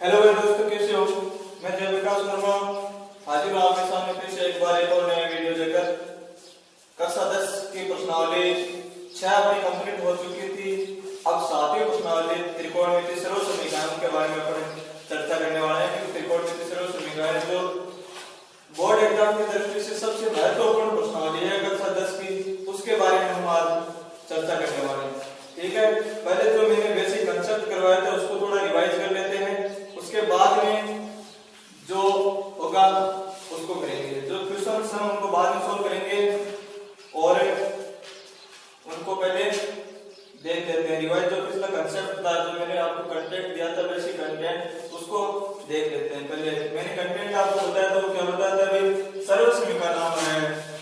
Hello भाई दोस्तों, कैसे हो? मैं जय विकास वर्मा हाजिर हूँ आपके सामने फिर से एक बार एक और नया वीडियो लेकर। कक्षा 10 की प्रश्नावली 6 अपनी कंप्लीट हो चुकी थी। अब 7वीं प्रश्नावली त्रिकोणमिति सर्व समीकरण के बारे में अपन चर्चा करने वाले हैं, क्योंकि त्रिकोणमिति सर्व समीकरण जो बोर्ड एग्जाम की दृष्टि से सबसे महत्वपूर्ण प्रश्नावली है कक्षा 10 की, उसके बारे में हम आज चर्चा करने वाले हैं। ठीक है, पहले जो मैंने बेसिक कंसेप्ट करवाया था उसको थोड़ा रिवाइज कर लेते हैं, उसके बाद में जो होगा उसको करेंगे। जो क्वेश्चन हम उनको बाद में सॉल्व करेंगे और उनको पहले देख लेते हैं। रिवाइज जो पिछला कंसेप्ट था, जो मैंने आपको कंटेंट दिया था, बेसिक कंटेंट, उसको देख लेते हैं। पहले मैंने कंटेंट आपको बताया था, वो क्या बताया था भाई? सर्व समीकरण नाम है।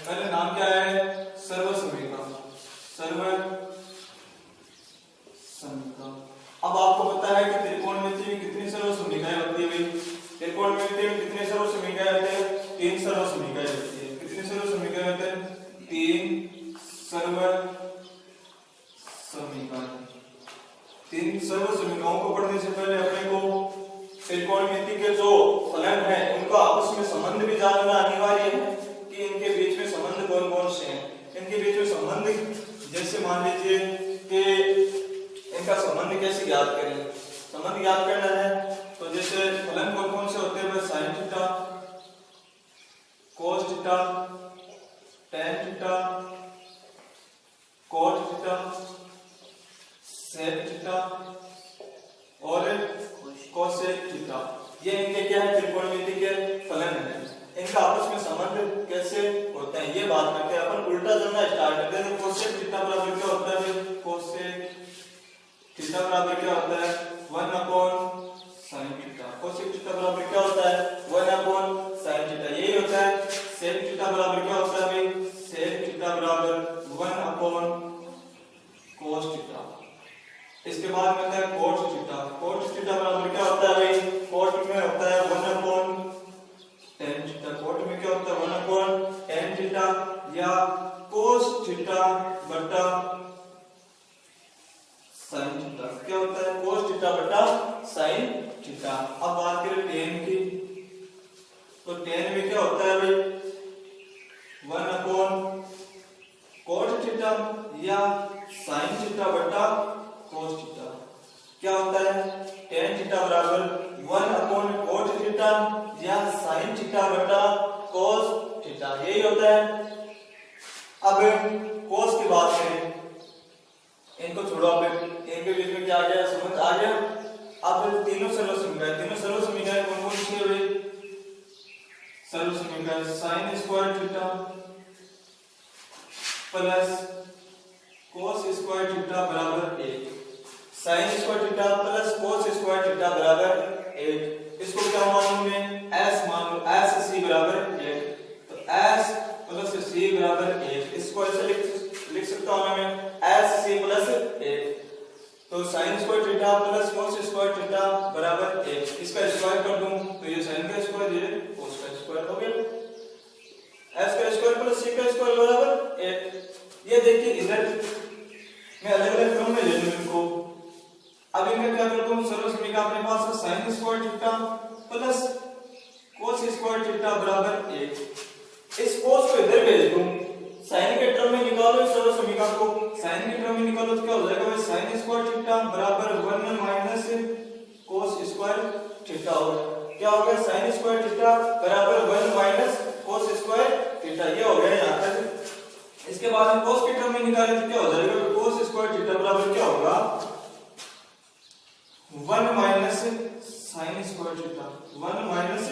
पहले नाम क्या है? सर्व समीकरण। सर्व समीकरण। अब आपको पता है कि त्रिकोणमिति में कितनी सर्व समीकरण होती है भाई? त्रिकोणमिति में कितने सर्व समीकरण होते हैं? 3 सर्व समीकरण होती है। कितने सर्व समीकरण होते हैं? 3 सर्व समीकरण। 3 सर्व समीकरणों को पढ़ने से पहले अपने को त्रिकोणमिति के जो फलन है उनका आपस में संबंध भी जानना अनिवार्य है कि इनके बीच में संबंध कौन कौन से हैं। इनके बीच में संबंध जैसे मान लीजिए कि इनका संबंध कैसे ज्ञात करें? संबंध ज्ञात करना है तो जैसे फलन कौन कौन से होते हैं? Sine theta, cos theta, tan theta, cot theta, sec theta और कोसेक थीटा। ये इनके क्या है? त्रिकोणमिति के फलन है। इनका आपस में संबंध कैसे होता है ये बात करते हैं। अपन उल्टा करना स्टार्ट करते हैं। कोसेक थीटा बराबर क्या होता है? कोसेक थीटा बराबर क्या होता है? 1/sin theta. कोसेक थीटा बराबर क्या होता है? 1/sin theta. यही होता है। सेक थीटा बराबर क्या होता है भाई? सेक थीटा बराबर 1/cos थीटा। इसके बाद में होता है cot थीटा। cot थीटा बराबर क्या होता है भाई? cot में होता है 1/tan थीटा। cot में क्या होता है? 1/tan थीटा या cos थीटा बटा sin थीटा। क्या होता है? cos थीटा बटा sin थीटा। अब बात करें tan की, तो tan में क्या होता है भाई? 1/cot थीटा या sin थीटा बटा cos थीटा। क्या होता है? tan थीटा बराबर 1/cot थीटा या sin थीटा बटा cos थीटा। यही होता है। अब cos की बात करें, इनको छोड़ो, अब इनके बीच में क्या आ गया? संबंध आ गया। अब तीनों सर्व समीकरण कौन कौन से हुए? सर्व समीकरण sin square theta plus cos square theta बराबर 1। sin square theta plus cos square theta बराबर 1। इसको क्या मान लूं? s मान लो। s c बराबर 1, तो s प्लस c बराबर 1। इसको ऐसे लिख सकता हूं मैं s c प्लस 1। तो sin square theta plus cos square theta बराबर 1। इसका स्क्वायर कर दूं तो ये sin का स्क्वायर, ये cos का स्क्वायर हो गया। s का स्क्वायर प्लस c का स्क्वायर बराबर 1। ये देखिए, इधर मैं अलग-अलग क्रम में ले लूं इनको। अब इनका क्या करता हूं? सर्व समीकरण अपने पास है sin square theta plus cos square theta बराबर 1। इस cos को इधर भेज दूं, sin के टर्म में निकालो इस सर्व समीकरण को। sin के टर्म में निकालो तो क्या हो जाएगा भाई? sin स्क्वायर थीटा बराबर 1 माइनस cos स्क्वायर थीटा होगा। क्या हो गया? sin स्क्वायर थीटा बराबर 1 माइनस cos स्क्वायर थीटा। ये हो गया यहां तक। इसके बाद में cos के टर्म में निकालें तो क्या हो जाएगा? cos स्क्वायर थीटा बराबर क्या होगा? 1 minus sin square theta. 1 minus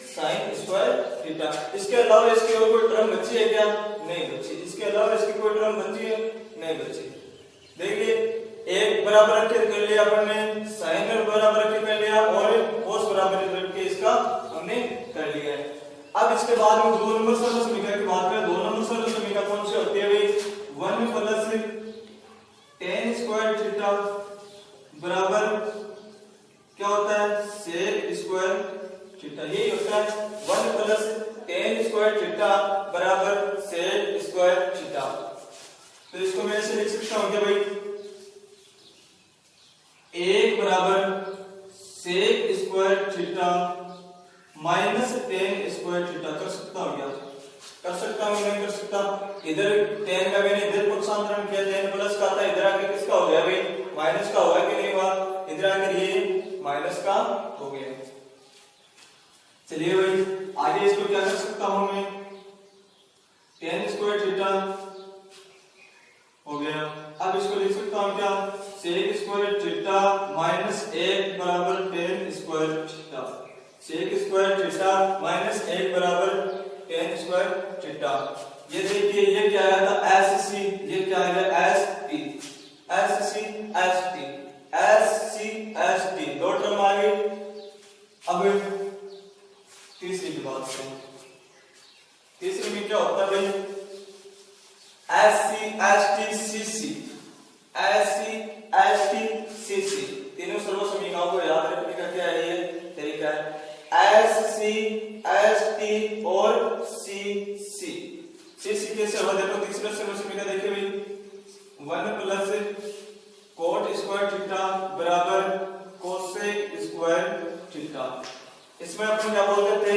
sin square theta. इसके अलावा इसकी और कोई टर्म बची है क्या? नहीं बची। इसके अलावा इसकी कोई टर्म बची है? नहीं बची। देखिए, एक बराबर रख के कर लिया अपन ने, sin बराबर रख के कर लिया और cos बराबर रख के इसका हमने कर लिया है। अब इसके बाद में 2 नंबर सर्व समीकरण की बात करें। 2 नंबर सर्व समीकरण कौन से होती है भाई? 1 प्लस tan स्क्वायर थीटा बराबर क्या होता है? sec square theta. यही होता है 1 प्लस tan स्क्वायर थीटा बराबर sec स्क्वायर थीटा। तो इसको मैं ऐसे लिख सकता हूं क्या भाई? 1 बराबर sec स्क्वायर हूँ नहीं कर सकता। इधर tan का मैंने इधर पक्षांतरण किया, tan प्लस का था, इधर आके किसका हो गया भाई माइनस का हुआ कि नहीं हुआ, इधर आकर ये माइनस का हो गया। चलिए भाई आगे इसको क्या कर सकता हूं मैं, tan स्क्वायर थीटा हो गया। अब इसको लिख सकता हूं क्या, sec स्क्वायर थीटा माइनस 1 बराबर tan square theta, sec square theta minus 1 बराबर tan स्क्वायर थीटा। ये देखिए ये क्या आया था sc, ये क्या आएगा st, sc st sc st, दो टर्म आ गई। अब तीसरी की बात करें, तीसरी में क्या होता है भाई sc st cc, sc st cc, तीनों सर्वसमीकरणों को याद रखने का क्या है ये तरीका है, sc st और cc। cc कैसे होगा देखो, तीसरा सर्वसमीकरण देखिए भाई 1 प्लस cot स्क्वायर थीटा बराबर cosec स्क्वायर थीटा। इसमें अपन क्या बोलते थे,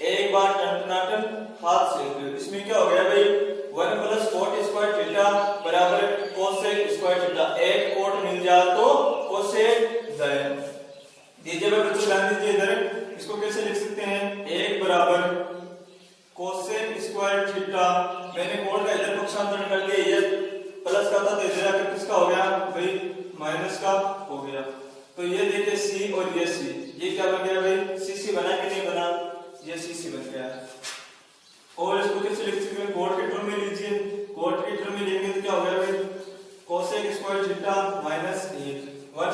एक बार टनाटन हाथ से, इसमें क्या हो गया भाई 1 प्लस cot स्क्वायर थीटा बराबर cosec स्क्वायर थीटा, एक cot मिल जाए तो cosec जाए। दीजिए भाई बच्चों ध्यान दीजिए इधर, इसको कैसे लिख सकते हैं, एक बराबर cosec स्क्वायर थीटा, मैंने cot का इधर पक्षांतरण कर दिया, ये प्लस का था तो इधर आकर किसका हो गया भाई माइनस का हो गया। तो ये देखिए c और ये c, ये क्या बन गया भाई cc बना कि नहीं बना, ये cc बन गया। और इसको कैसे लिख सकते हैं, cot के टर्म में लीजिए, cot के टर्म में लेंगे तो क्या हो गया भाई cosec square theta minus 1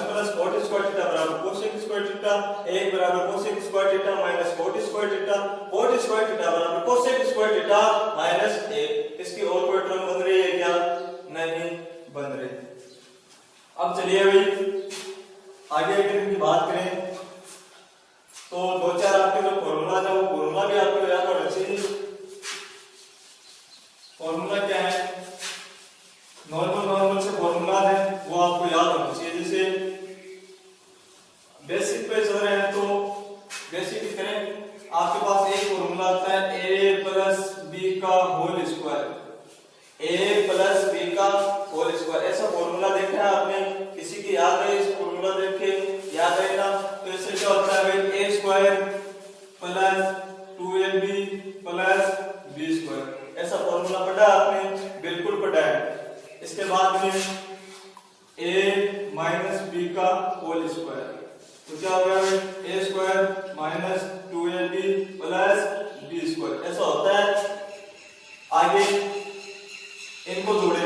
plus cot square theta बराबर cosec स्क्वायर थीटा, 1 बराबर cosec square theta minus cot square theta, cot square theta बराबर cosec स्क्वायर थीटा माइनस 1। इसकी और कोई टर्म बन रही है क्या, नहीं बन रही। अब चलिए भाई आगे अगर इनकी बात करें तो दो चार आपके जो फॉर्मूला है वो फॉर्मूला भी आपको याद होना चाहिए। फॉर्मूला क्या है, नॉर्मल से फॉर्मूला है वो आपको याद होना चाहिए। जैसे बेसिक पे चल रहे हैं तो बेसिक की तरह आपके पास एक फॉर्मूला आता है a प्लस b का whole square, a plus b का होल स्क्वायर। ऐसा फॉर्मूला देखा है आपने, किसी की याद है इस फॉर्मूला देख के, याद है ना, तो इससे क्या होता है भाई a square plus 2ab plus b square, ऐसा फॉर्मूला पढ़ा आपने, बिल्कुल पढ़ा है। इसके बाद में a माइनस b का होल स्क्वायर, तो क्या हो गया भाई a square minus 2ab plus b square, ऐसा होता है। आगे इनको जोड़े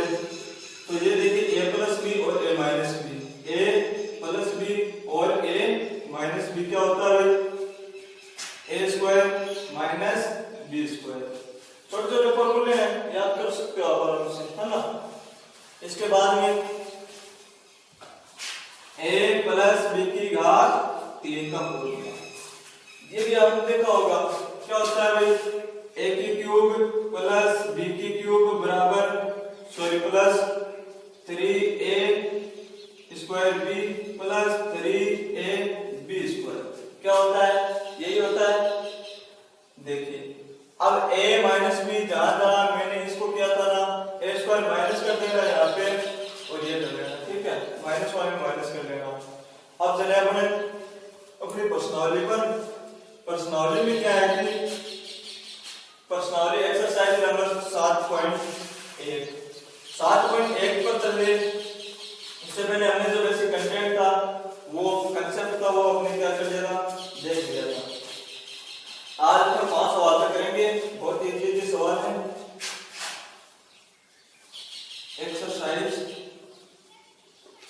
तो ये देखिए a प्लस बी और a minus b, a plus b और a माइनस बी क्या होता है भाई a square minus b square. छोटे छोटे फॉर्मूले हैं, याद कर सकते हो आप आराम से, है ना। इसके बाद में a प्लस बी की घात 3 का फॉर्मूला, ये भी आपने देखा होगा, क्या होता है भाई a की क्यूब प्लस b की क्यूब बराबर plus 3a square b plus 3ab square, क्या होता है यही होता है। देखिए अब a माइनस b जहां जहां मैंने इसको किया था ना, a स्क्वायर माइनस कर देना यहाँ पे और ये कर लेना, ठीक है, माइनस वाले माइनस कर लेना। अब चले अपने अपनी पर्सनालिटी पर। पर्सनालिटी में क्या है कि पर्सनालिटी एक्सरसाइज नंबर 7.1 पर चले। इससे पहले हमने जो बेसिक कंटेंट था वो कंसेप्ट था वो अपने क्या कर लिया था, देख लिया था। आज हम 5 सवाल तक करेंगे, बहुत इजी सवाल है। एक्सरसाइज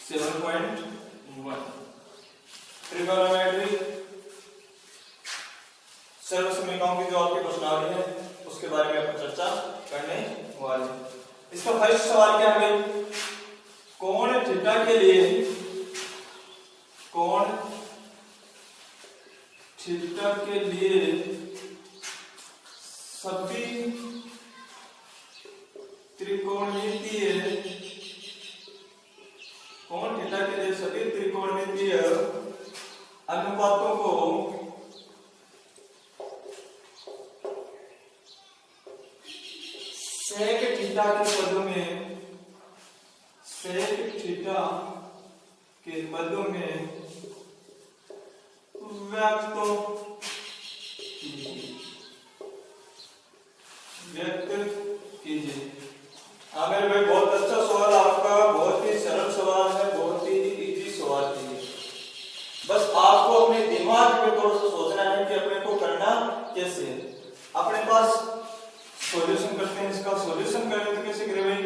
7.1 ट्रिगोनोमेट्री, सर्वसमीकरणों की जो आपकी पर्सनालिटी है उसके बारे में अपन चर्चा करने वाले हैं। इसका फर्स्ट सवाल क्या है, कोण थीटा के लिए, कोण थीटा के लिए सभी त्रिकोणमितीय, कोण थीटा के लिए सभी त्रिकोणमितीय अनुपातों को सेक थीटा के पदों में, सेक थीटा के पदों में व्यक्त कीजिए। आमिर भाई बहुत अच्छा सवाल आपका, बहुत ही सरल सवाल है, बहुत ही इजी सवाल है। बस आपको अपने दिमाग पे थोड़ा सा सोचना है कि अपने को करना कैसे है। अपने पास सॉल्यूशन करते हैं, इसका सॉल्यूशन करें तो कैसे करें भाई?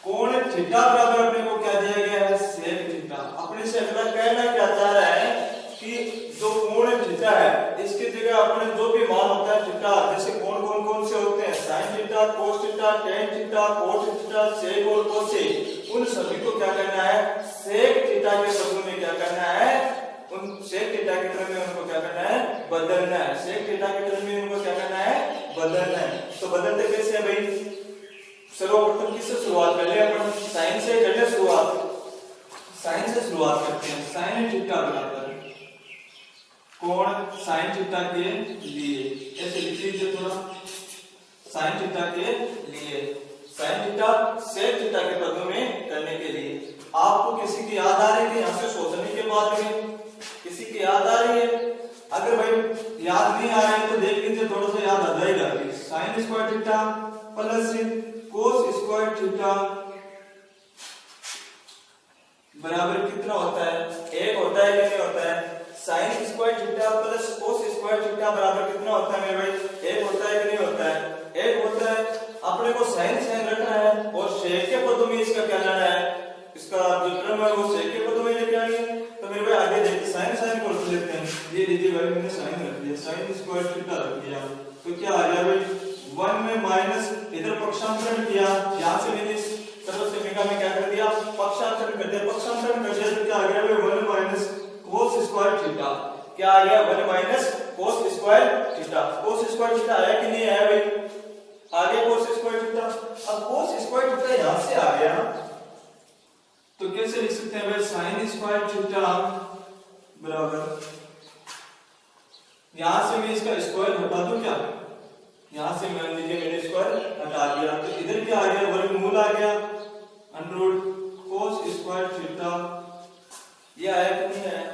कोण थीटा बराबर अपने को क्या दिया गया है? Sec theta. अपने से अगला कहना क्या चाह रहा है कि जो कोण थीटा है इसकी जगह अपने जो भी मान होता है थीटा, जैसे कोण कौन कौन से होते हैं? Sine theta, cos theta, tan theta, cot theta, sec और कोसेक, उन सभी को क्या करना है? सेक थीटा के पदों में क्या करना है? उन सेक थीटा के टर्म में उनको क्या करना है? बदलना है। सेक थीटा के टर्म में उनको क्या करना है? बदलना है। तो बदलते कैसे है भाई? सर्वप्रथम किससे शुरुआत कर ले? अपन साइन से कर ले शुरुआत। साइन से शुरुआत करते हैं। साइन थीटा बराबर कोण साइन थीटा के लिए, ऐसे लिख लीजिए थोड़ा, साइन थीटा के लिए, साइन थीटा सेक थीटा के पदों में करने के लिए। आपको किसी की याद आ रही है? यहां से सोचने के बाद में किसी की याद आ रही है? अगर भाई याद नहीं आ रही है तो देख लीजिए, थोड़ा सा याद आ जाएगा। Sine square theta plus cos square theta बराबर कितना होता है? 1 होता है कि नहीं होता है? Sine square theta plus cos square theta बराबर कितना होता है मेरे भाई? 1 होता है कि नहीं होता है? 1 होता है। अपने को साइन साइन रखना है और सेक के पदों में इसका क्या लाना है? इसका जो टर्म है वो सेक के पदों में लेके आएंगे। तो मेरे भाई आगे देखिए, साइन साइन को रख लेते हैं। ये लीजिए भाई, मैंने साइन रख दिया, साइन स्क्वायर थीटा रख दिया, तो क्या आ गया भाई? 1 में माइनस, इधर पक्षांतरण किया, यहां से मैंने इस तरफ से मेगा में क्या कर दिया? पक्षांतरण कर दिया। पक्षांतरण कर दिया तो क्या आ गया भाई? 1 माइनस कोस स्क्वायर थीटा। क्या आ गया? 1 minus cos square theta. Cos square theta आया कि नहीं आया भाई? आ गया कोस स्क्वायर थीटा। अब कोस स्क्वायर थीटा यहां से आ गया तो कैसे लिख सकते हैं भाई? साइन स्क्वायर थीटा बराबर, यहां से मैं इसका स्क्वायर हटा दूं क्या? यहां से मान लीजिए मैंने स्क्वायर हटा दिया तो इधर क्या आ गया? वर्गमूल आ गया, अंडर कोस स्क्वायर थीटा। ये आया कि नहीं आया?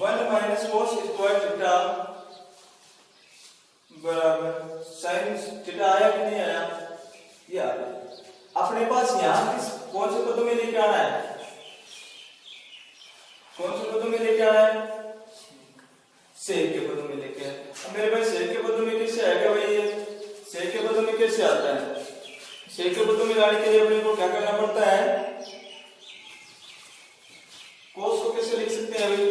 1 माइनस कोस स्क्वायर थीटा बराबर साइन थीटा आया कि नहीं आया? ये आ गया। अपने पास यहां किस कौन से पदों में लेके आना है? कौन से पदों में लेके आना है? सेक के पदों में लेके आए। अब मेरे भाई सेक के पदों में कैसे आएगा भाई? ये सेक के पदों में कैसे आता है? सेक के पदों में लाने के लिए अपने को क्या करना पड़ता है? कोस को कैसे लिख सकते हैं भाई?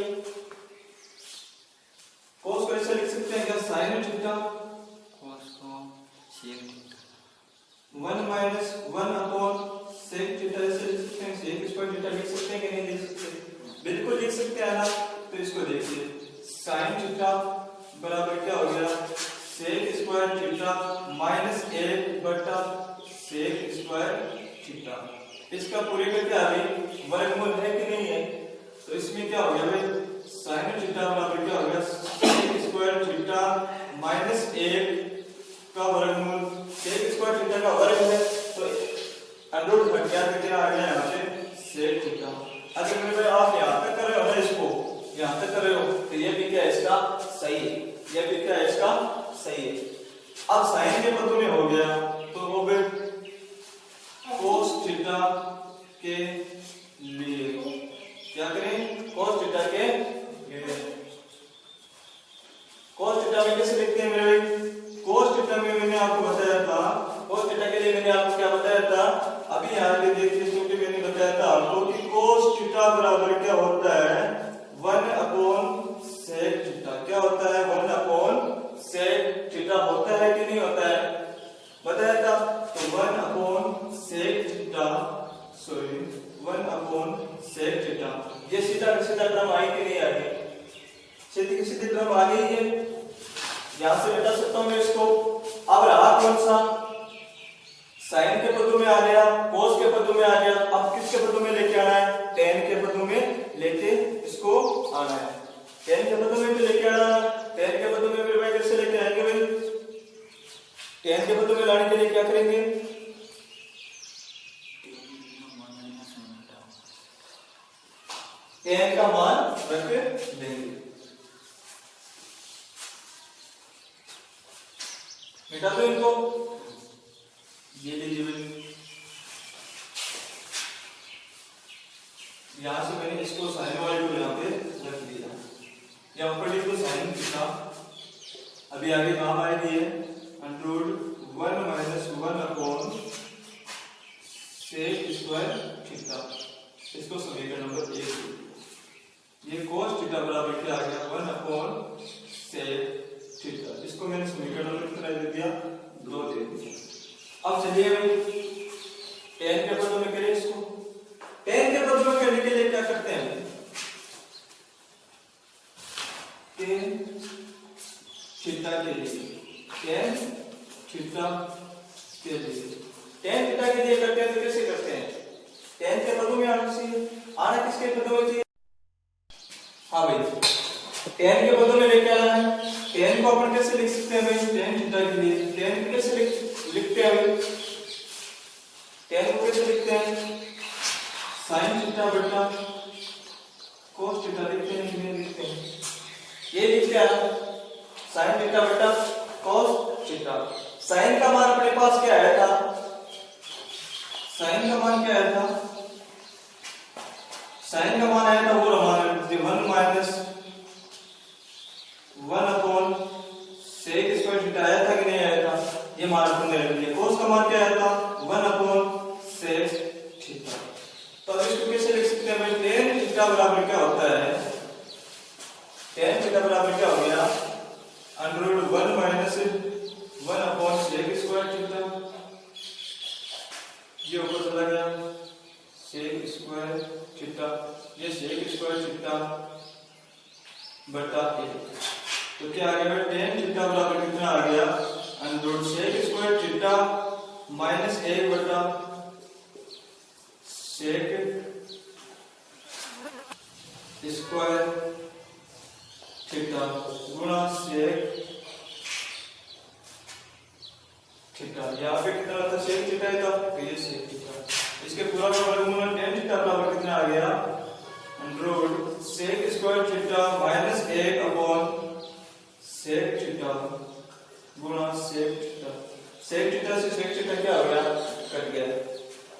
कोस को ऐसे लिख सकते हैं क्या? साइन थीटा कोस को sec theta 1 minus 1 upon sec theta ऐसे लिख सकते हैं। सेक स्क्वायर थीटा लिख सकते हैं कि नहीं लिख सकते? बिल्कुल लिख सकते हैं ना। तो इसको देखिए, साइन थीटा बराबर क्या हो गया? सेक स्क्वायर थीटा माइनस 1 बटा सेक स्क्वायर थीटा। इसका पूरे का क्या है? वर्गमूल है कि नहीं है? तो इसमें क्या हो गया भाई? साइन थीटा बराबर क्या हो गया? सेक स्क्वायर थीटा माइनस 1 का वर्गमूल। सेक स्क्वायर थीटा का वर्ग है तो अंडर रूट हट गया तो क्या आ गया यहाँ पे? Sec theta. अगर मेरे भाई आप यहाँ तक कर रहे हो ना, इसको यहाँ तक कर रहे हो तो ये भी क्या है इसका? सही है। ये भी क्या है इसका? सही है। अब साइन के पदों में हो गया तो वो फिर कोस थीटा के लिए क्या करें? कोस थीटा के लिए। कोस थीटा में कैसे लिखते हैं मेरे भाई? कोस थीटा में मैंने आपको बताया था, कोस थीटा के लिए मैंने आपको क्या बताया था? अभी यहाँ पे देखिए, क्योंकि मैंने बताया था आपको कि कोस थीटा बराबर क्या होता है? 1 अपॉन सेक थीटा। क्या होता है? 1 अपॉन सेक थीटा होता है कि नहीं होता है? बताया था। तो 1 upon sec theta, sorry 1 upon sec theta. ये सीधा सीधा क्रम आई कि नहीं आई? सीधी सीधी क्रम आ गई है। यहां से बता सकता हूं मैं इसको। अब रहा कौन सा? साइन के पदों में आ गया, कोस के पदों में आ गया। अब किसके पदों में लेके आना है? टेन के पदों में लेके इसको आना है। टेन के पदों में भी लेके आना है। टेन के पदों में मेरे भाई कैसे लेके आएंगे भाई? tan के बदले में लाने के लिए क्या करेंगे? tan का मान रख देंगे। मिटा दो इनको, ये लीजिए भाई, यहां से मैंने इसको साइन वाले को यहाँ पे रख दिया, यहाँ पर इसको साइन थीटा। अभी आगे काम आएगी ये √1 - 1 अपॉन सेक स्क्वायर थीटा, इसको समीकरण नंबर 1। ये cos थीटा बराबर क्या आ गया? 1 अपॉन सेक थीटा, इसको मैंने समीकरण नंबर कितना दे दिया? 2 दे दिया। अब चलिए भाई tan के बदले में करें इसको। tan के बदले में करने के लिए क्या करते हैं? tan थीटा के लिए, tan थीटा के लिए, tan थीटा के लिए करते हैं तो कैसे करते हैं? tan के बदले में आना चाहिए, आना किसके बदले में चाहिए? हाँ भाई, tan के बदले में लेके आना है। tan को अपन कैसे लिख सकते हैं भाई? tan थीटा के लिए tan को कैसे लिखते हैं भाई? tan को कैसे लिखते हैं? sin थीटा बटा cos थीटा लिखते हैं कि नहीं लिखते हैं? ये लिखते हैं sin थीटा बटा cos थीटा। sin का मान अपने पास क्या आया था? sin का मान क्या आया था? sin का मान आया था वो मान 1 - 1 अपॉन सेक स्क्वायर थीटा आया था कि नहीं आया था? ये मान अपन ने रख दिया। cos का मान क्या आया था? 1 अपॉन सेक थीटा। तो अब इसको कैसे लिख सकते हैं भाई? tan थीटा बराबर क्या होता है? tan थीटा बराबर क्या हो गया? √1 - 1 अपॉन सेक स्क्वायर थीटा, ये ऊपर चला गया सेक स्क्वायर थीटा, ये सेक स्क्वायर थीटा बटा 1। तो क्या आ गया भाई? tan थीटा बराबर कितना आ गया? √सेक स्क्वायर थीटा माइनस 1 बटा सेक स्क्वायर थीटा गुणा सेक थीटा। यहाँ पे कितना था? सेक थीटा ही था, तो ये सेक थीटा। इसके पूरा का वर्गमूल tan थीटा बराबर कितना आ गया? √Sec square theta minus 1 upon sec theta गुणा सेक थीटा। सेक थीटा से सेक थीटा क्या हो गया? कट गया।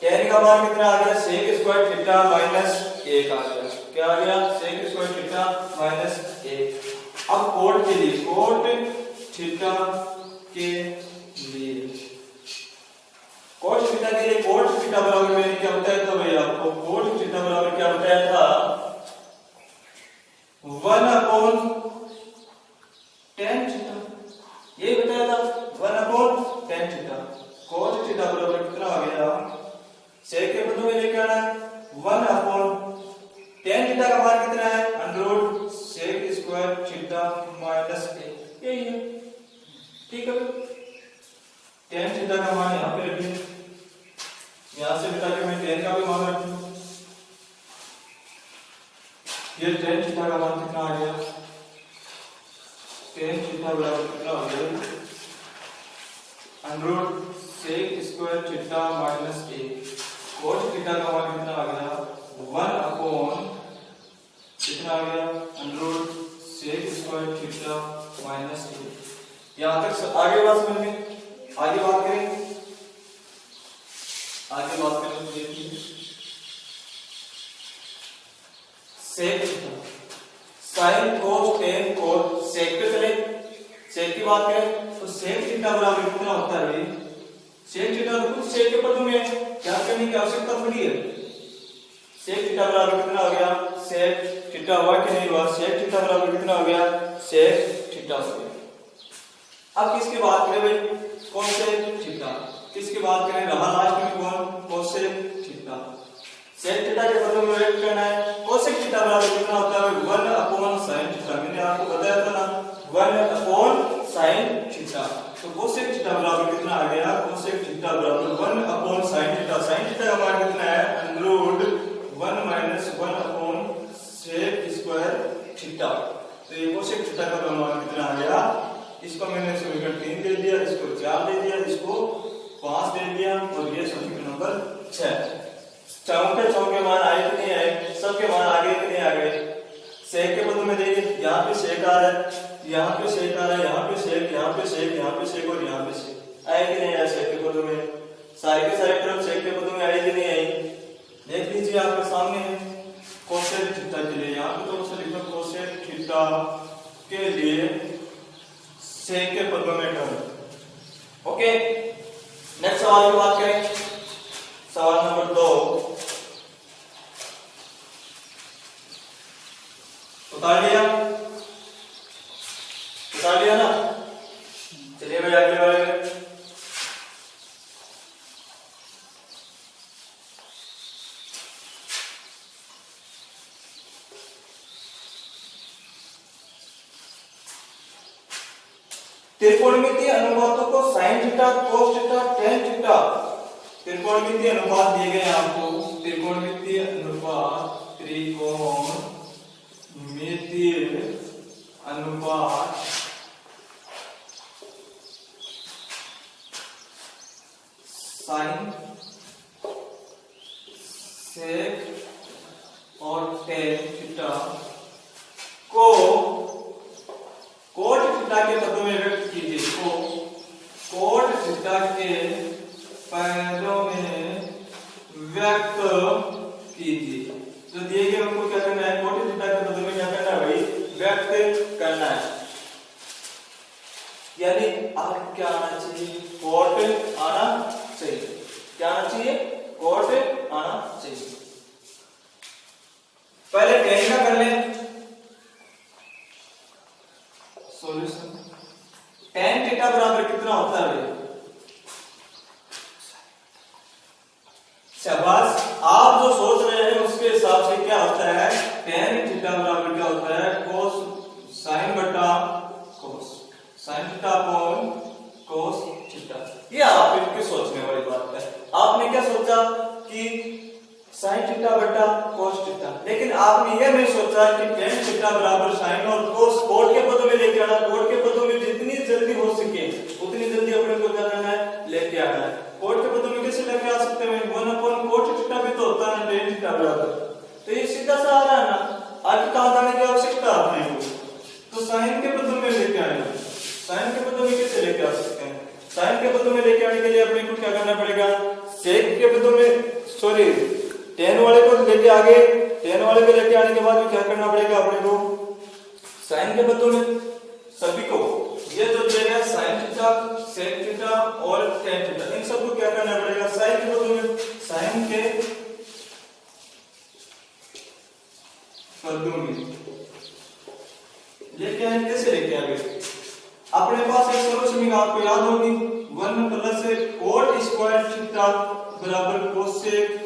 tan का मान कितना आ गया? सेक स्क्वायर थीटा माइनस 1 आ गया। क्या आ गया? Sec square theta minus 1। अब कोट के लिए, कोट थीटा के लिए, कोट थीटा के लिए कोट थीटा बराबर मैंने क्या बताया था भाई आपको? कोट थीटा बराबर क्या बताया था? 1 अपॉन tan थीटा, ये बताया था 1 upon tan theta. Cot theta बराबर कितना आ गया? सेक के बदले में लेके आना है 1 अपॉन tan थीटा का मान कितना है? √सेक स्क्वायर थीटा माइनस 1, यही है। ठीक है, tan थीटा का मान यहाँ पे रखिए, यहां से बता के मैं tan का भी मान रखूं। ये tan थीटा का मान कितना आ गया? tan थीटा बराबर कितना हो गया? √Sec square theta minus 1। cos theta का मान कितना आ गया? 1 अपॉन कितना आ गया? √Sec square theta minus 1। यहां तक आगे बात समझ में? आगे बात करें, आगे बात करें तो देखिए sec theta, sine cos tan cos sec पे चले। सेक की बात करें तो सेक थीटा बराबर कितना होता है? सेक थीटा तो खुद सेक के पद में है, क्या करने की आवश्यकता थोड़ी है। सेक थीटा बराबर कितना हो गया? सेक थीटा हुआ कि नहीं हुआ? सेक थीटा बराबर कितना हो गया? सेक थीटा हो गया। अब किसकी बात करें भाई? कौन से थीटा? किसकी बात करें? रहा लास्ट में कौन? Cosec theta. सेक थीटा के बदले में वेट करना है। कोसेक थीटा बराबर कितना होता है? 1 अपॉन साइन थीटा। मैंने आपको बताया था ना 1 अपॉन साइन थीटा। तो कोसेक थीटा बराबर कितना आ गया? कोसेक थीटा बराबर 1 upon sine theta. Sine theta का मान कितना है? √1 - 1 अपॉन सेक स्क्वायर थीटा। तो ये कोसेक थीटा का मान कितना आ गया? इसको मैंने समीकरण 3 दे दिया, इसको 4 4 दे दिया, इसको 5 दे दिया और ये समीकरण नंबर 6। चौके मान आए कि नहीं आए, सबके मान आ गए कि नहीं आ गए। सेक के पदों में देखिए यहाँ पे सेक आ रहा है, यहाँ पे सेक आ रहा है, यहाँ पे सेक, यहाँ पे सेक, यहाँ पे सेक और यहाँ पे सेक। आए कि नहीं आए सेक के पदों में, सारे के सारे टर्म सेक के पदों में आए कि नहीं आई। देख लीजिए आपके सामने है कोसेक थीटा के लिए, यहाँ पे तो उसे लिखा कोसेक थीटा के लिए सेक के पदों में टर्म। ओके, नेक्स्ट सवाल की बात करें, सवाल नंबर 2। उतार लिया ना, चलिए भाई आगे बढ़ेंगे। त्रिकोणमितीय अनुपातों को sign theta, cos theta, tan theta, त्रिकोणमितीय अनुपात दिए गए आपको। त्रिकोणमितीय अनुपात, त्रिकोणमितीय अनुपात साइन, सेक और टेन थीटा को कोट थीटा के पदों में व्यक्त कीजिए। को कोट थीटा के पदों में व्यक्त कीजिए। तो दिए गए हमको क्या करना है, कोट थीटा के पदों में क्या करना है भाई, व्यक्त करना है। यानी आप क्या आना चाहिए, कोट आना चाहिए। क्या आना चाहिए, कोट आना चाहिए। पहले टेन का कर लें सॉल्यूशन। टेन थीटा बराबर कितना होता है, शाबाश। आप जो सोच रहे हैं उसके हिसाब से क्या होता है, टेन थीटा बराबर क्या होता है, कोस साइन बटा cos, sine theta upon cos theta. ये आप इनके सोचने वाली बात है। आपने क्या सोचा कि साइन थीटा बटा कोस थीटा, लेकिन आपने ये नहीं सोचा कि टेन थीटा बराबर साइन और कोस कोट के पदों में लेके आना। कोट के पदों में जितनी जल्दी हो सके उतनी जल्दी अपने को क्या करना है, लेके आना है। कोट के पदों में कैसे लेके आ सकते हैं, 1 कोट थीटा भी तो होता है टेन थीटा बराबर, तो ये सीधा सा आ रहा है ना। आगे कहां जाने की आवश्यकता अपने को, तो साइन के पदों में लेके आना। साइन के पदों में कैसे लेके आ सकते हैं, साइन के पदों में लेके आने के लिए अपने को क्या करना पड़ेगा, सेक के पदों में सॉरी टेन वाले को लेके आगे, टेन वाले को लेके आने के बाद में क्या करना पड़ेगा अपने को, साइन के पदों में सभी को ये जो देगा साइन थीटा, सेक थीटा और टेन थीटा, इन सबको क्या करना पड़ेगा, साइन के पदों में, साइन के पदों में लेके आए। कैसे लेके आगे, अपने पास एक सरल समीकरण आपको याद होगी, 1 प्लस कोट स्क्वायर थीटा बराबर कोसेक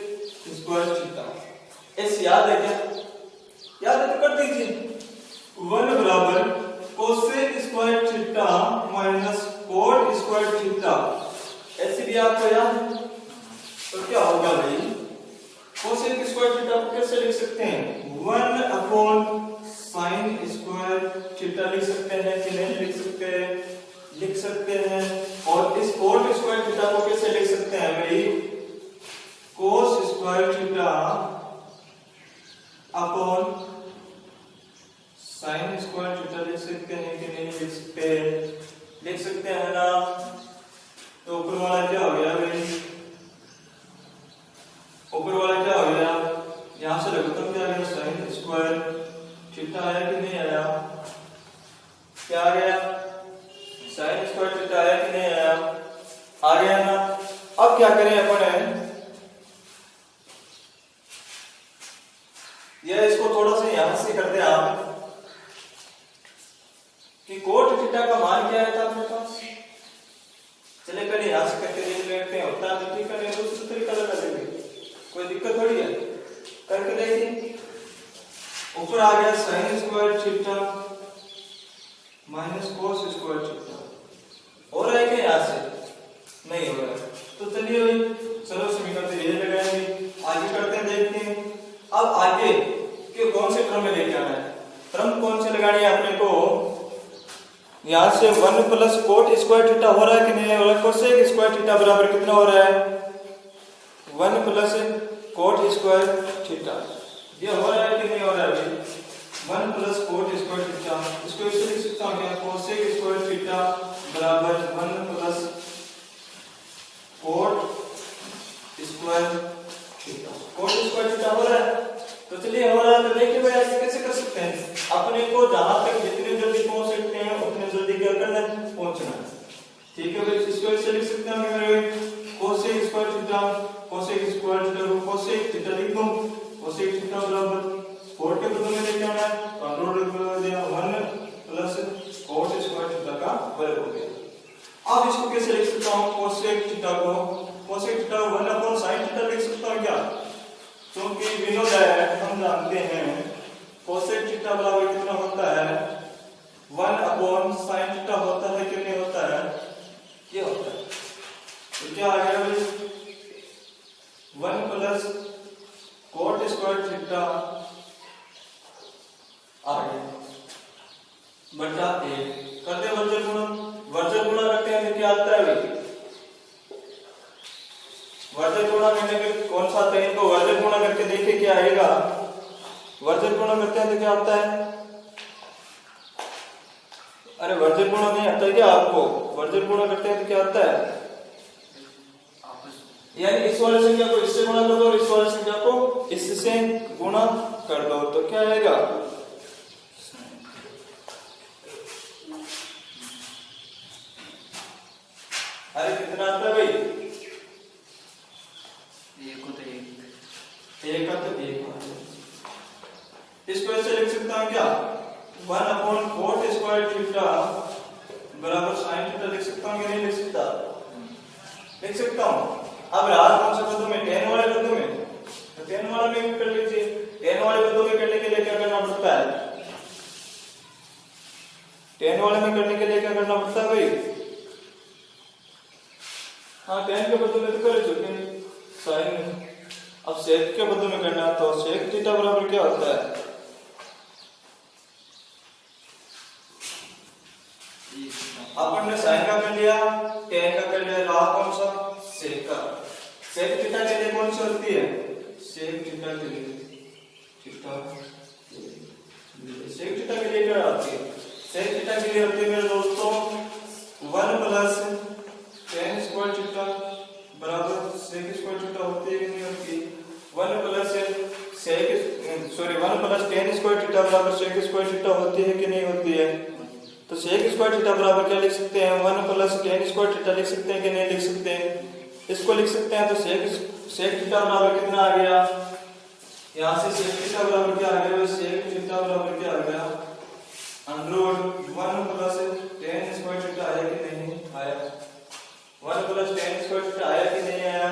स्क्वायर थीटा। ऐसे याद है क्या, याद है तो कर दीजिए। 1 बराबर cosec square theta minus cot square theta, ऐसे भी आपको याद है। तो क्या होगा भाई, कोसेक स्क्वायर थीटा को कैसे लिख सकते हैं, 1 अपॉन साइन स्क्वायर थीटा लिख सकते हैं कि नहीं लिख सकते हैं, लिख सकते हैं। और इस कोट स्क्वायर थीटा को कैसे लिख सकते हैं भाई, cos square theta upon sine square theta लिख सकते हैं कि नहीं लिख सकते, लिख सकते हैं ना। तो ऊपर वाला क्या हो गया भाई, ऊपर वाला क्या हो गया, यहां से लघुत्तम क्या आ गया, साइन स्क्वायर थीटा आया कि नहीं आया, क्या आ गया, साइन स्क्वायर थीटा आया कि नहीं आया, आ गया ना। अब क्या करें अपन, ये इसको थोड़ा सा यहां से करते हैं आप कि कोट थीटा का मान क्या है था अपने पास। चले पहले यहां से करके देख लेते हैं, होता है तो ठीक है, दूसरा तरीका लगा देंगे, कोई दिक्कत थोड़ी है, करके देखिए। ऊपर आ गया sine square theta minus cos square theta, हो रहा है क्या, यहां से नहीं हो रहा है। तो चलिए भाई चलो समीकरण से ये लगाएंगे, आगे करते हैं, देखते हैं। अब आगे के कौन से क्रम में लेके आना है, क्रम कौन से लगानी है अपने को, यहाँ से 1 प्लस कोट स्क्वायर थीटा हो रहा है कि नहीं हो रहा है? कोसेक स्क्वायर थीटा बराबर कितना हो रहा है? 1 प्लस कोट स्क्वायर थीटा। ये हो रहा है कि नहीं हो रहा है? 1 प्लस कोट स्क्वायर थीटा, इसको इसे लिख सकता हूँ क्या? कोसेक स्क्वायर थीटा बराबर 1 plus coat square theta. Coat square theta हो रहा है, तो चलिए हो रहा है तो देखिए भाई ऐसे कैसे कर सकते हैं? अपने को जहां तक जितने जल्दी पहुंच सकते हैं उतने जल्दी क्या करना है? पहुंचना है। ठीक है भाई, इसको ऐसे लिख सकते हैं मेरे cosec square theta, cosec square theta को कोसेक थीटा लिख दूं, कोसेक थीटा बराबर कोट के बदले में लेके आना है, कंट्रोल कर दिया 1 प्लस कोट स्क्वायर थीटा का वर्ग हो गया। अब इसको कैसे लिख सकता हूं? कोसेक थीटा को, कोसेक थीटा 1/sin थीटा लिख सकता हूं क्या? क्योंकि we know that हम जानते हैं कोसेक थीटा बराबर कितना होता है? 1/sin थीटा होता है कि नहीं होता है? ये होता है। तो क्या आ गया भाई? 1 प्लस कोट स्क्वायर थीटा आ गया बटा 1। करते हैं वर्जक गुणा, वर्जक गुणा करते हैं तो क्या आता है भाई? वर्जक गुणा करने के कौन सा आता है? इनको वर्जक गुणा करके देखिए क्या आएगा। वर्जक गुणा करते हैं तो क्या आता है? अरे वर्जक गुणा नहीं आता है क्या आपको? वर्जक गुणा करते हैं तो क्या आता है? यानी इस वाले संख्या को इससे गुणा कर दो और इस वाले संख्या को इससे गुणा कर दो तो क्या आएगा? अरे कितना आता है भाई? एक का तो एक। इसको ऐसे लिख सकता हूं क्या? 1/कोट स्क्वायर थीटा बराबर sin थीटा लिख सकता हूं कि नहीं लिख सकता? लिख सकता हूं। अब रहा कौन से पदों में? tan वाले पदों में, तो tan वाला में भी कर लीजिए। tan वाले पदों में करने के लिए क्या करना पड़ता है? tan वाले में करने के लिए क्या करना पड़ता है भाई? हाँ tan के पदों में तो कर चुके हैं sin। अब sec के पदों में करना तो sec थीटा बराबर क्या होता है? अपन ने sin का कर लिया, tan का कर लिया, रहा कौन सा? sec का। sec थीटा के लिए कौन सी होती है? sec थीटा के लिए थीटा sec थीटा के लिए क्या आती है? sec थीटा के लिए होती है मेरे दोस्तों 1 प्लस tan स्क्वायर थीटा बराबर sec स्क्वायर थीटा होती है कि नहीं होती? 1 प्लस tan स्क्वायर थीटा बराबर sec स्क्वायर थीटा होती है कि नहीं होती है? तो sec स्क्वायर थीटा बराबर क्या लिख सकते हैं? 1 प्लस tan स्क्वायर थीटा लिख सकते हैं कि नहीं लिख सकते हैं? इसको लिख सकते हैं। तो sec थीटा बराबर कितना आ गया? यहाँ से sec थीटा बराबर क्या आ गया? sec थीटा बराबर क्या आ गया? √1 प्लस tan स्क्वायर थीटा आया कि नहीं आया? 1 प्लस tan स्क्वायर थीटा आया कि नहीं आया?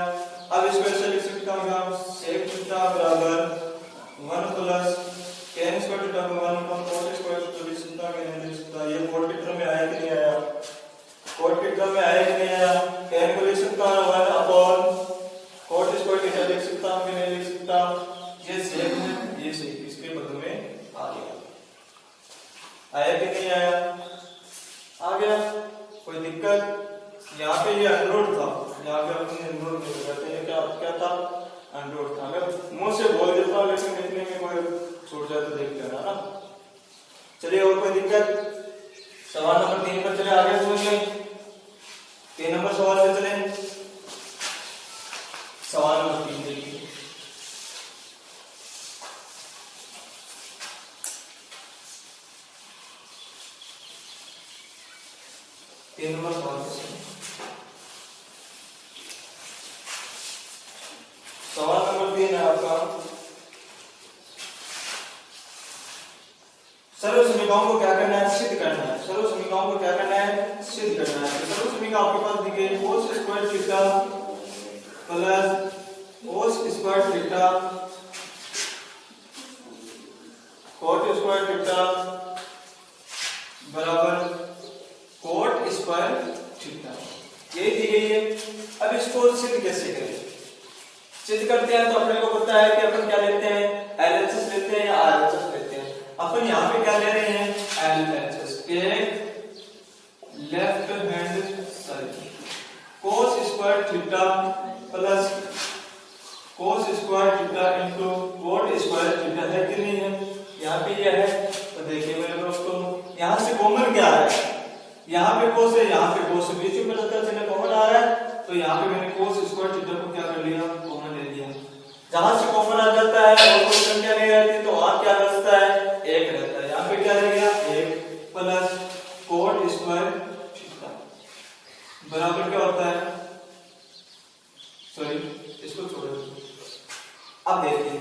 अब इसको ऐसे लिख सकता हूँ क्या? sec थीटा बराबर 1 प्लस tan स्क्वायर थीटा को 1/cot स्क्वायर थीटा लिख सकता हूँ कि नहीं लिख सकता? ये cot के टर्म में आया कि नहीं आया? cot के टर्म में आया कि नहीं आया? tan को लिख सकता हूँ 1/cot स्क्वायर थीटा लिख सकता हूँ कि नहीं लिख सकता? ये sec है, ये sec इसके बदले में आ गया। आया कि नहीं आया? आ गया। कोई दिक्कत? यहाँ पे ये अंडरोड था, यहाँ पे अपने अंडरोड में कहते हैं क्या क्या था? अंडरोड था। मैं मुंह से बोल देता हूँ लेकिन लिखने में कोई छूट जाए तो देख लेना ना। चलिए और कोई दिक्कत? सवाल नंबर 3 पर चले आगे समझिए। 3 नंबर सवाल पे चले। सवाल नंबर 3 देखिए। तीन नंबर सवाल पे चले। सवाल नंबर 3 है आपका, सर्वसमीकरणों को क्या करना है? सिद्ध करना है। सर्वसमीकरणों को क्या करना है? सिद्ध करना है। तो सर्वसमीकरण आपके पास दी गई cos square theta plus cos square theta cot square theta बराबर cot स्क्वायर थीटा, ये दी गई है। अब इसको सिद्ध कैसे करें? सिद्ध करते हैं तो अपने को पता है कि अपन क्या लेते हैं? LHS लेते हैं या RHS लेते हैं। अपन यहाँ पे क्या ले रहे हैं? LHS के left hand side cos square theta plus cos square theta into cot square theta है कि नहीं है? यहाँ पे यह है। तो देखिए मेरे दोस्तों, यहाँ से कॉमन क्या है? यहाँ पे cos है, यहाँ पे cos है, बीच में पता चले कॉमन आ रहा है। तो यहाँ पे मैंने cos स्क्वायर थीटा को क्या कर लिया? कॉमन ले लिया। जहां से कॉमन आ जाता है और कोई संख्या नहीं रहती तो वहां क्या बचता है? 1 रहता है। यहाँ पे क्या रह गया? 1 प्लस cot स्क्वायर थीटा बराबर क्या होता है? सॉरी, इसको छोड़ो। अब देखिए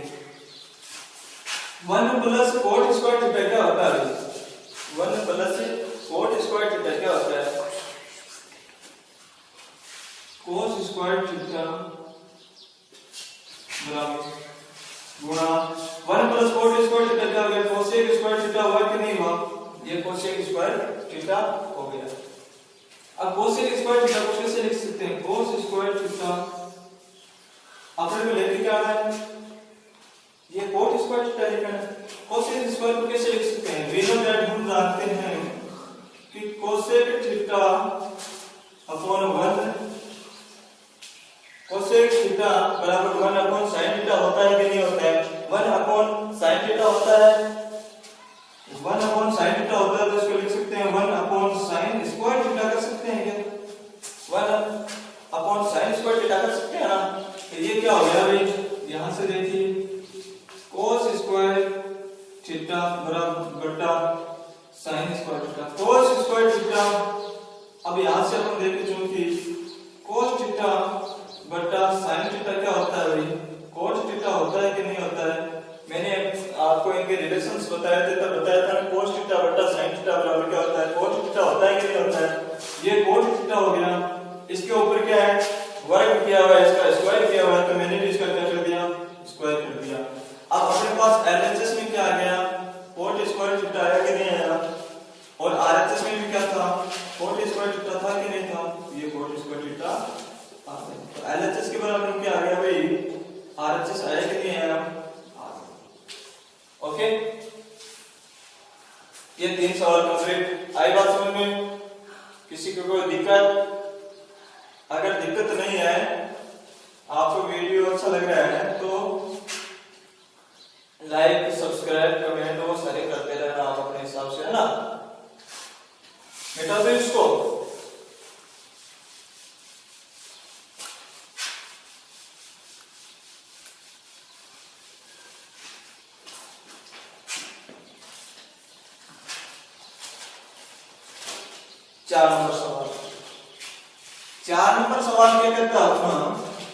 1 प्लस cot स्क्वायर थीटा क्या होता है? 1 प्लस cot स्क्वायर थीटा क्या होता है? cos स्क्वायर थीटा बराबर गुणा 1 प्लस cot स्क्वायर थीटा क्या हो गया? cosec स्क्वायर थीटा हुआ कि नहीं हुआ? ये cosec स्क्वायर थीटा हो गया। अब cosec स्क्वायर थीटा को कैसे लिख सकते हैं? cos स्क्वायर थीटा अपने में लेके क्या आ रहा है? ये cot स्क्वायर थीटा लिखना है। cosec स्क्वायर को कैसे लिख सकते हैं? वी नो दैट हम जानते हैं कि cosec theta upon 1 cosec theta बराबर 1 अपॉन sin थीटा होता है कि नहीं होता है? 1 अपॉन sin थीटा होता है। 1 अपॉन sin थीटा होता है तो इसको लिख सकते हैं 1 अपॉन sin स्क्वायर थीटा कर सकते हैं क्या? 1 अपॉन sin स्क्वायर थीटा कर सकते हैं ना? तो ये क्या हो गया भाई? यहां से देखिए cos स्क्वायर थीटा बराबर बटा sin square theta. cos square theta, अब यहां से अपन देखें चूंकि cos थीटा बटा sin थीटा क्या होता है भाई? cot थीटा होता है कि नहीं होता है? मैंने आपको इनके रिलेशंस बताए थे, तब बताया था cos थीटा बटा sin थीटा बराबर क्या होता है? cot थीटा होता है कि नहीं होता है? ये cot थीटा हो गया। इसके ऊपर क्या है? वर्ग किया हुआ है, इसका स्क्वायर किया हुआ है, तो मैंने भी इसका क्या कर दिया? स्क्वायर कर दिया। अब अपने पास LHS में क्या आ गया? cot स्क्वायर थीटा आया कि नहीं आया? और RHS में भी क्या था? cot स्क्वायर थीटा था कि नहीं था? ये cot स्क्वायर थीटा आ गया। तो LHS के बराबर क्या आ गया भाई? RHS आया कि नहीं आया? ओके, ये 3 सवाल कंप्लीट। आई बात समझ में? किसी को कोई दिक्कत? अगर दिक्कत नहीं है, आपको वीडियो अच्छा लग रहा है तो लाइक सब्सक्राइब कमेंट वो सारे करते रहना आप अपने हिसाब से, है ना? मिटा दो इसको। चार नंबर सवाल क्या कहता है अपना?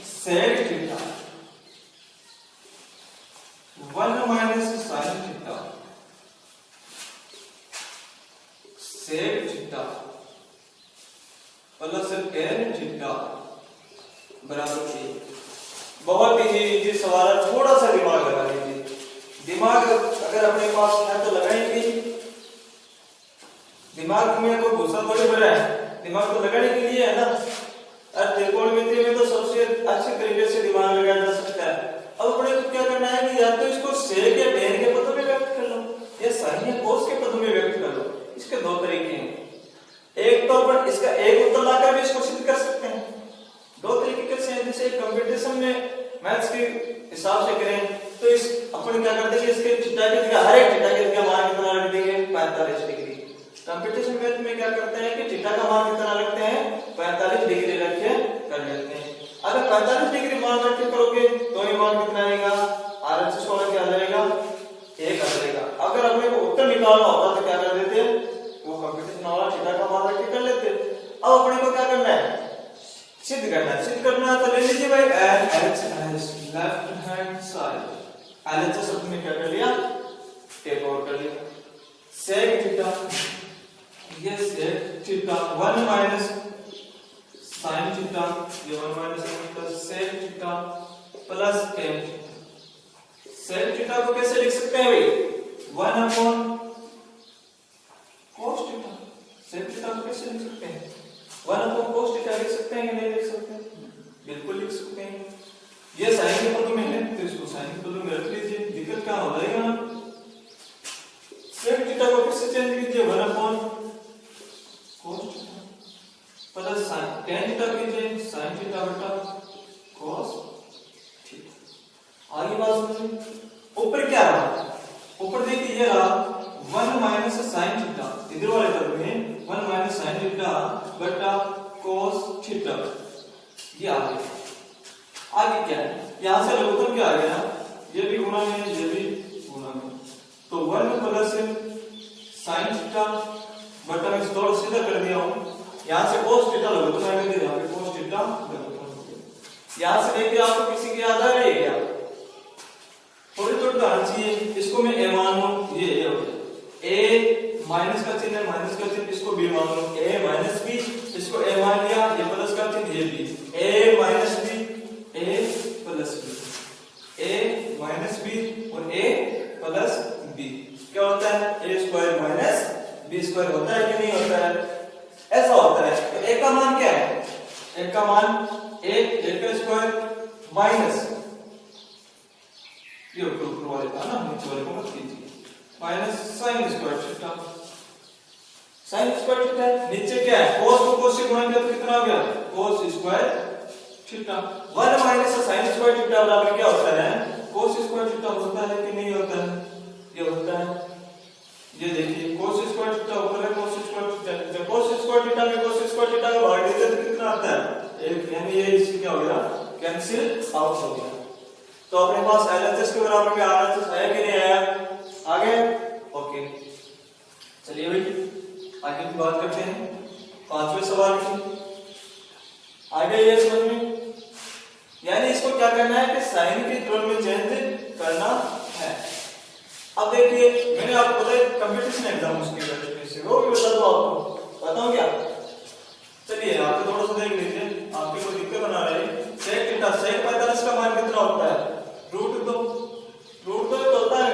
Sec theta 1 minus sin theta sec theta plus tan theta बराबर 1। बहुत ही इजी सवाल है, थोड़ा सा दिमाग लगा लीजिए। दिमाग अगर अपने पास है तो लगाएंगे। दिमाग में कोई घुसा थोड़ी भरा है, दिमाग तो लगाने के लिए है ना। और त्रिकोणमिति में तो सबसे अच्छे तरीके से दिमाग लगाया जा सकता है। अब अपने को क्या करना है कि या तो इसको सेक या tan के पदों में व्यक्त कर लो या sin या cos के पदों में व्यक्त कर लो। इसके 2 तरीके हैं। एक तो अपन इसका एक उत्तर लाकर भी इसको सिद्ध कर सकते हैं। 2 तरीके कैसे हैं? जैसे कंपटीशन में मैथ्स के हिसाब से करें तो इस अपन क्या करते हैं, इसके थीटा की जगह हर एक थीटा की जगह मान कितना रख देंगे? 45 डिग्री। कंपटीशन मैथ में क्या करते हैं कि थीटा का मान कितना रखते हैं? 45 डिग्री रख के कर लेते हैं। अगर 45 डिग्री मान रख के करोगे तो ये मान कितना आएगा? RHS वाला क्या आ जाएगा? 1 आ जाएगा। अगर अपने को उत्तर निकालना होता तो क्या कर देते? वो कंपटीशन वाला थीटा का मान रख के कर लेते। अब अपने को क्या करना है? सिद्ध करना है। सिद्ध करना है तो ले लीजिए भाई LHS left hand side. LHS अपने क्या कर लिया? टेक ओवर कर लिया। सेक थीटा, ये sec theta 1 minus sin theta, ये 1 minus sin theta sec theta plus tan theta. Sec theta को कैसे लिख सकते हैं भाई? 1 upon cos theta. Sec theta को कैसे लिख सकते हैं? 1 अपॉन cos थीटा लिख सकते हैं कि नहीं लिख सकते? बिल्कुल लिख सकते हैं। ये sin के पदों में है तो इसको sin के पदों में रख लीजिए। दिक्कत क्या हो जाएगा ना? सेक थीटा को कैसे चेंज कीजिए? 1 अपॉन cos थीटा आगे बात सुनिए, ऊपर क्या रहा, ऊपर देखिए ये रहा 1 माइनस साइन थीटा, इधर वाले पद में 1 माइनस साइन थीटा बटा cos थीटा, ये आ गया। आगे क्या है, यहां से लघुत्तम क्या आ गया, ये भी गुणा में ये भी गुणा में, तो 1 प्लस साइन थीटा बटा में थोड़ा सीधा कर दिया हूं, यहां से cos थीटा लघुत्तम आ गया, यहां पे cos थीटा लघुत्तम हो गया। यहां से देखिए आपको किसी की याद आ रही है क्या, थोड़ी थोड़ी आना चाहिए, इसको मैं a मान लूं, ये a हो गया, a माइनस का चिन्ह है, माइनस का चिन्ह, इसको b मान लूं, a माइनस b, इसको a मान लिया, ये प्लस का चिन्ह, ये b, a minus b, a plus b, a minus b और a प्लस b क्या होता है, a square minus b square होता है कि नहीं होता है, ऐसा होता है। तो a का मान क्या है, a का मान a का स्क्वायर माइनस ये ऊपर वाले था ना, नीचे वाले को मत कीजिए, minus sine square theta, sine square theta, नीचे क्या है, cos को cos से गुणा किया तो कितना हो गया, cos square theta. 1 minus sine square theta बराबर क्या होता है, cos स्क्वायर थीटा होता है कि नहीं होता है, ये होता है। ये देखिए cos स्क्वायर थीटा ऊपर है, cos स्क्वायर थीटा, जब cos स्क्वायर थीटा में cos स्क्वायर थीटा का भाग देते तो कितना आता है, एक, यानी ये इससे क्या हो गया, कैंसिल आउट हो गया। तो अपने पास LHS के बराबर में RHS है कि नहीं आया, आ गया, ओके। चलिए भाई आगे की बात करते हैं, पांचवें सवाल की। आगे ये समझ में, यानी इसको क्या करना है कि साइन की ध्रुव में चेंज करना है। अब देखिए मैंने आपको बताया कंपटीशन एग्जाम उसके दृष्टि से, वो भी बता दो आपको, बताऊं क्या, चलिए आप थोड़ा सा देख लीजिए, आपकी कोई दिक्कत बना रही है। sec थीटा sec 45 का मान कितना होता है, √2, √2 तो होता है,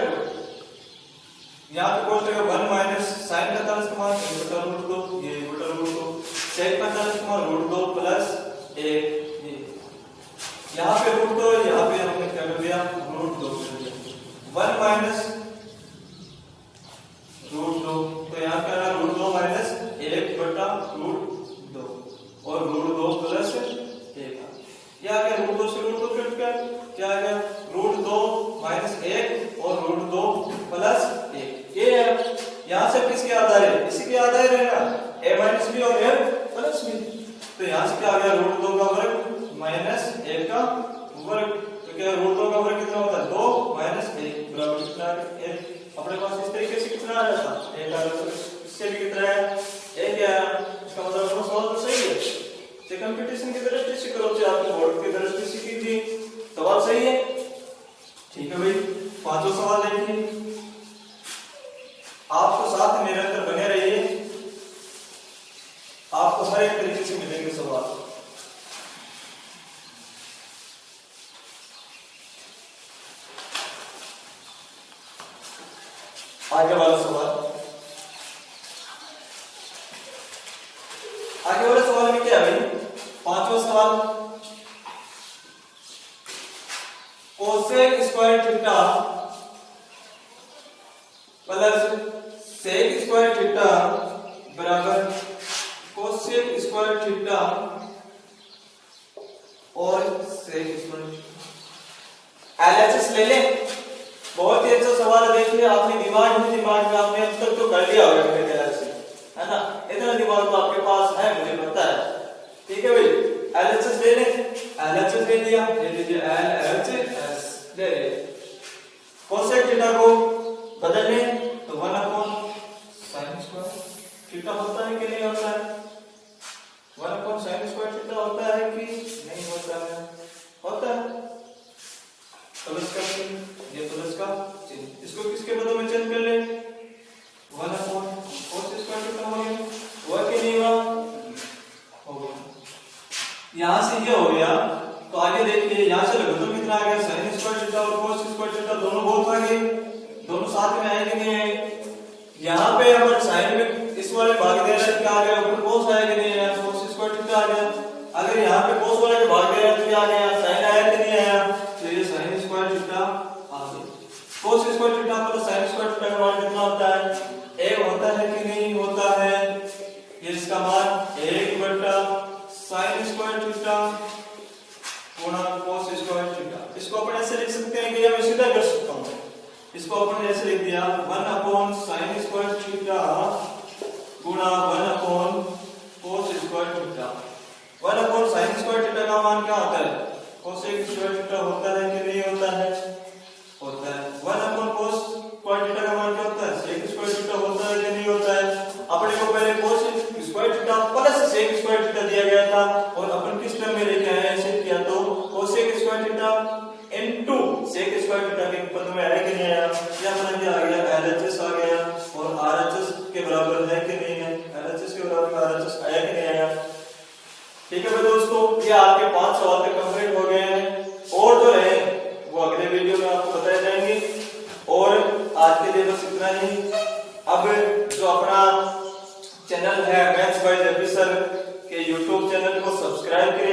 यहाँ पे बोलते हैं 1 माइनस साइन 45 का मान √2, ये √2, sec 45 का मान √2 प्लस 1, ये यहाँ पे √2, यहाँ पे हमने क्या कर दिया, √2 कर दिया, 1 माइनस √2, तो यहाँ क्या रहा, √2 माइनस 1 बटा √2 और √2 प्लस 1, या क्या √2 से √2 कट गया, क्या आ गया, √2 माइनस 1 और √2 प्लस 1, ये है। यहां से किसके आधार है, इसी के आधार रहेगा, a माइनस b और a प्लस b, तो यहां से क्या आ गया, √2 का वर्ग माइनस 1 का वर्ग, तो क्या √2 का वर्ग कितना होता है, 2 माइनस 1 बराबर कितना, 1। अपने पास इस तरीके से कितना आ रहा था, 1 आ रहा था, इससे भी कितना है, 1 क्या है, इसका मतलब अपना सवाल तो सही है, चाहे कंपटीशन की दृष्टि से करो चाहे आपके बोर्ड की दृष्टि से कीजिए, सवाल सही है, ठीक है भाई। पांचों सवाल देखिए, आपको साथ में निरंतर बने रहिए, आपको हर एक तरीके से मिलेंगे सवाल। आगे वाला सवाल, आगे वाले सवाल में क्या है भाई, पांचवा सवाल, cosec square theta plus sec square theta बराबर कोसेक स्क्वायर थीटा और सेक स्क्वायर, LHS ले लें। बहुत ही अच्छा सवाल है, देखिए आपने दिमाग में आपने अब तक तो कर लिया होगा मेरे ख्याल से, है ना, इतना दिमाग तो आपके पास है मुझे पता है, ठीक है भाई। LHS ले लें, LHS ले लिया, ले लीजिए LHS ले ले, कोसेक थीटा को बदल लें तो 1/sin स्क्वायर थीटा होता है कि नहीं होता है, 1/sin स्क्वायर थीटा होता है कि नहीं होता है, होता है, प्लस का चिन्ह, ये प्लस का चिन्ह, इसको किसके बदले में चेंज कर ले, 1/cos स्क्वायर थीटा हो गया, हुआ कि नहीं हुआ, हो गया। यहां से ये हो गया, तो आगे देखिए यहां से लघुत्तम कितना आ गया, sin स्क्वायर थीटा और cos स्क्वायर थीटा दोनों बहुत आ गए, दोनों साथ में आए कि नहीं आए। यहाँ पे अगर साइन में इस वाले भाग दे रहा है क्या आ गया, ऊपर cos आया कि नहीं आया, cos स्क्वायर थीटा आ गया। अगर यहाँ पे cos वाले के भाग दे रहा है तो क्या आ गया, sin आया कि नहीं आया, तो ये sin स्क्वायर थीटा आ गया। cos square theta plus sin square theta का मान कितना होता है, 1 होता है कि नहीं होता है, ये इसका मान 1/sin स्क्वायर थीटा गुणा cos स्क्वायर थीटा। इसको अपन ऐसे लिख सकते हैं कि या मैं सीधा कर सकता हूं, इसको अपन ऐसे लिख दिया 1 अपॉन sin स्क्वायर थीटा गुणा 1 upon cos square theta. 1 upon sin square theta का मान क्या होता है, cosec स्क्वायर थीटा होता है कि नहीं होता है, होता है। 1 अपॉन cos स्क्वायर थीटा का मान क्या होता है, sec स्क्वायर थीटा होता है कि नहीं होता है। अपने को पहले cos square theta plus sec square theta दिया गया था और अपन किस टर्म में लेके आए हैं, ऐसे किया तो cosec square theta into sec square theta के पद में आया कि नहीं आया, या मतलब क्या आ गया, LHS आ गया और RHS के बराबर है कि नहीं है, LHS के बराबर RHS आया कि नहीं आया। ठीक है भाई दोस्तों, ये आपके 5 सवाल तक कंप्लीट हो गए हैं और जो है वो अगले वीडियो में आपको बताए जाएंगे। और आज के लिए बस इतना ही। अब जो अपना चैनल है मैथ्स बाय जपी सर के YouTube चैनल को सब्सक्राइब करें।